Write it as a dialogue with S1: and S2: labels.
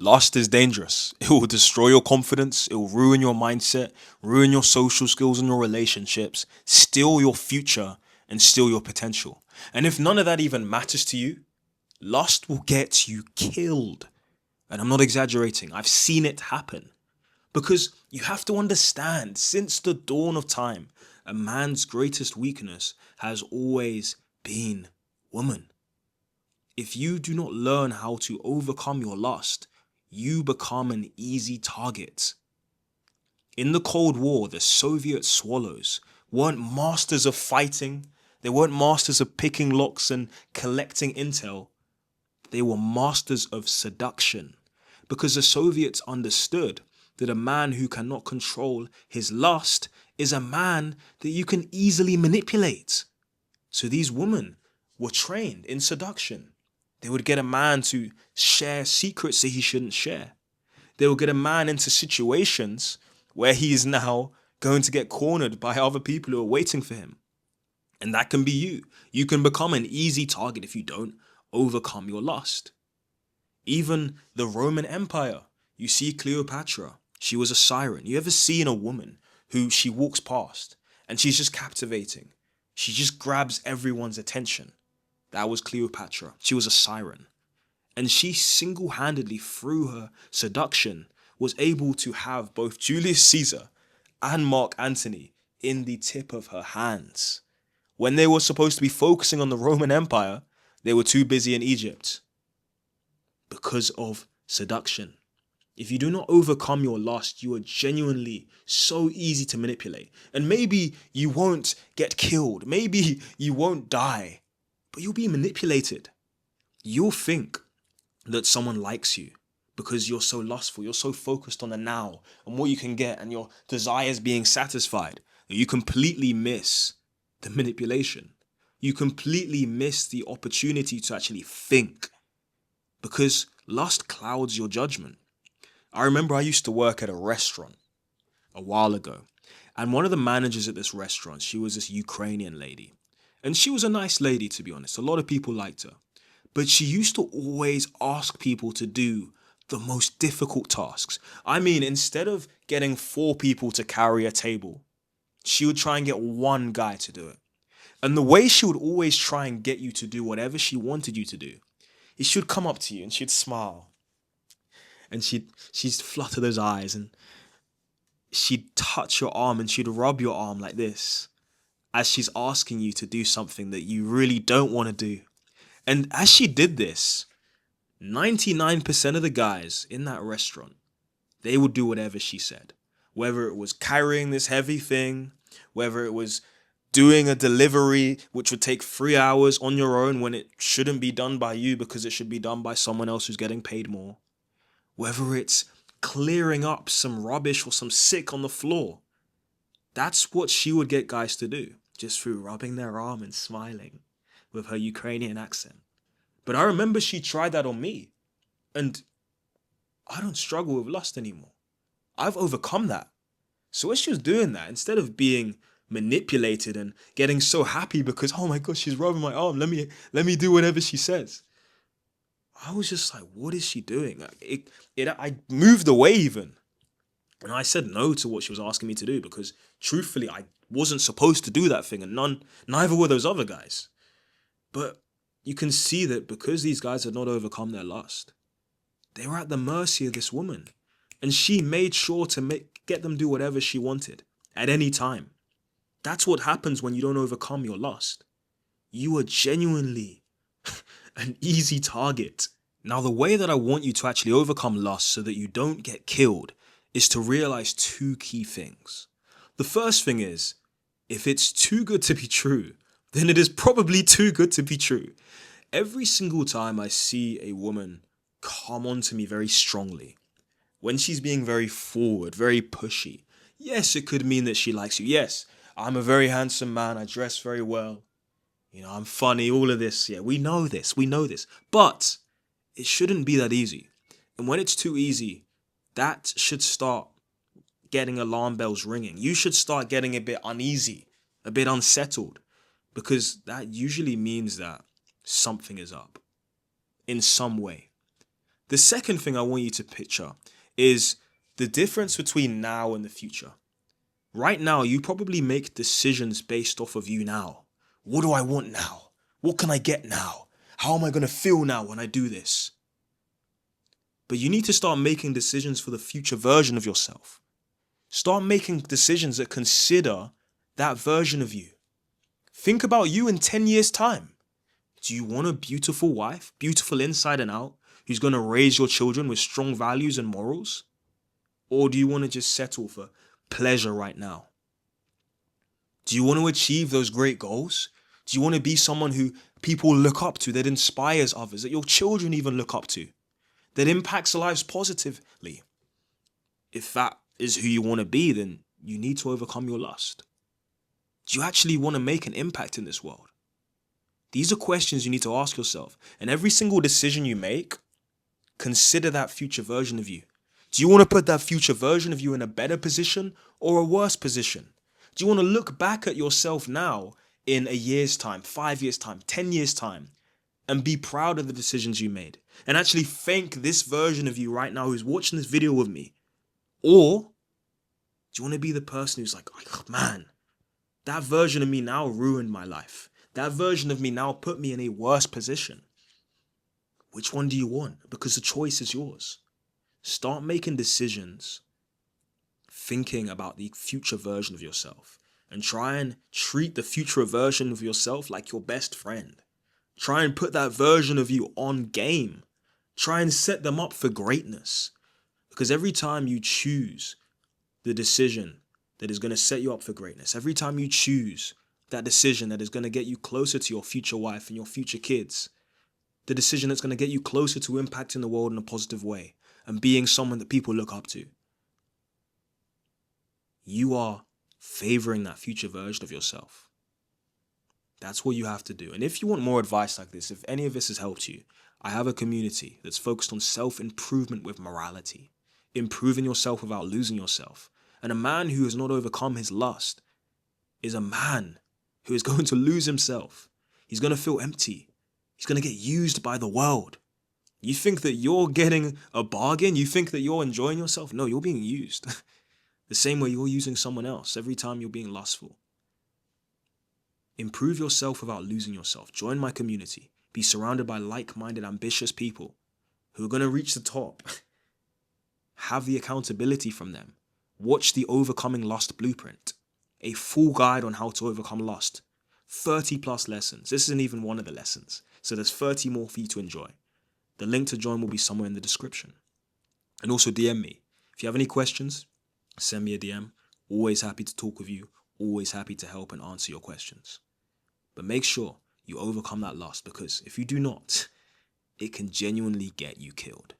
S1: Lust is dangerous. It will destroy your confidence, it will ruin your mindset, ruin your social skills and your relationships, steal your future, and steal your potential. And if none of that even matters to you, lust will get you killed. And I'm not exaggerating, I've seen it happen. Because you have to understand, since the dawn of time, a man's greatest weakness has always been woman. If you do not learn how to overcome your lust, you become an easy target. In the Cold War, the Soviet swallows weren't masters of fighting, they weren't masters of picking locks and collecting intel, they were masters of seduction. Because the Soviets understood that a man who cannot control his lust is a man that you can easily manipulate. So these women were trained in seduction. They would get a man to share secrets that he shouldn't share. They will get a man into situations where he is now going to get cornered by other people who are waiting for him. And that can be you. You can become an easy target if you don't overcome your lust. Even the Roman Empire, you see Cleopatra, she was a siren. You ever seen a woman who she walks past and she's just captivating? She just grabs everyone's attention. That was Cleopatra. She was a siren. And she single-handedly, through her seduction, was able to have both Julius Caesar and Mark Antony in the tip of her hands. When they were supposed to be focusing on the Roman Empire, they were too busy in Egypt because of seduction. If you do not overcome your lust, you are genuinely so easy to manipulate. And maybe you won't get killed, maybe you won't die, but you'll be manipulated. You'll think that someone likes you because you're so lustful, you're so focused on the now and what you can get and your desires being satisfied that you completely miss the manipulation. You completely miss the opportunity to actually think because lust clouds your judgment. I remember I used to work at a restaurant a while ago, and one of the managers at this restaurant, she was this Ukrainian lady. And she was a nice lady, to be honest. A lot of people liked her. But she used to always ask people to do the most difficult tasks. I mean, instead of getting 4 people to carry a table, she would try and get one guy to do it. And the way she would always try and get you to do whatever she wanted you to do is she would come up to you and she'd smile. And she'd flutter those eyes and she'd touch your arm and she'd rub your arm like this as she's asking you to do something that you really don't want to do. And as she did this, 99% of the guys in that restaurant, they would do whatever she said. Whether it was carrying this heavy thing, whether it was doing a delivery which would take 3 hours on your own when it shouldn't be done by you because it should be done by someone else who's getting paid more. Whether it's clearing up some rubbish or some sick on the floor. That's what she would get guys to do, just through rubbing their arm and smiling with her Ukrainian accent. But I remember she tried that on me, and I don't struggle with lust anymore. I've overcome that. So when she was doing that, instead of being manipulated and getting so happy because, oh my gosh, she's rubbing my arm, let me do whatever she says, I was just like, what is she doing? I moved away even. And I said no to what she was asking me to do because truthfully, I wasn't supposed to do that thing, and neither were those other guys. But you can see that because these guys had not overcome their lust, they were at the mercy of this woman. And she made sure to get them do whatever she wanted at any time. That's what happens when you don't overcome your lust. You are genuinely an easy target. Now, the way that I want you to actually overcome lust so that you don't get killed is to realize 2 key things. The first thing is, if it's too good to be true, then it is probably too good to be true. Every single time I see a woman come onto me very strongly, when she's being very forward, very pushy, yes, it could mean that she likes you. Yes, I'm a very handsome man, I dress very well, I'm funny, all of this. Yeah, we know this. But it shouldn't be that easy. And when it's too easy, that should start getting alarm bells ringing. You should start getting a bit uneasy, a bit unsettled, because that usually means that something is up in some way. The second thing I want you to picture is the difference between now and the future. Right now, you probably make decisions based off of you now. What do I want now? What can I get now? How am I going to feel now when I do this? But you need to start making decisions for the future version of yourself. Start making decisions that consider that version of you. Think about you in 10 years' time. Do you want a beautiful wife, beautiful inside and out, who's going to raise your children with strong values and morals? Or do you want to just settle for pleasure right now? Do you want to achieve those great goals? Do you want to be someone who people look up to, that inspires others, that your children even look up to, that impacts lives positively? If that is who you want to be, then you need to overcome your lust. Do you actually want to make an impact in this world? These are questions you need to ask yourself. And every single decision you make, consider that future version of you. Do you want to put that future version of you in a better position or a worse position? Do you want to look back at yourself now in a year's time, 5 years' time, 10 years' time, and be proud of the decisions you made? And actually thank this version of you right now who's watching this video with me? Or do you want to be the person who's like, oh, man, that version of me now ruined my life. That version of me now put me in a worse position. Which one do you want? Because the choice is yours. Start making decisions thinking about the future version of yourself, and try and treat the future version of yourself like your best friend. Try and put that version of you on game. Try and set them up for greatness. Because every time you choose the decision that is going to set you up for greatness, every time you choose that decision that is going to get you closer to your future wife and your future kids, the decision that's going to get you closer to impacting the world in a positive way and being someone that people look up to, you are favoring that future version of yourself. That's what you have to do. And if you want more advice like this, if any of this has helped you, I have a community that's focused on self-improvement with morality, improving yourself without losing yourself. And a man who has not overcome his lust is a man who is going to lose himself. He's going to feel empty. He's going to get used by the world. You think that you're getting a bargain? You think that you're enjoying yourself? No, you're being used. The same way you're using someone else every time you're being lustful. Improve yourself without losing yourself. Join my community. Be surrounded by like-minded, ambitious people who are going to reach the top. Have the accountability from them. Watch the Overcoming Lust Blueprint, a full guide on how to overcome lust. 30 plus lessons. This isn't even one of the lessons. So there's 30 more for you to enjoy. The link to join will be somewhere in the description. And also DM me. If you have any questions, send me a DM. Always happy to talk with you. Always happy to help and answer your questions. But make sure you overcome that lust, because if you do not, it can genuinely get you killed.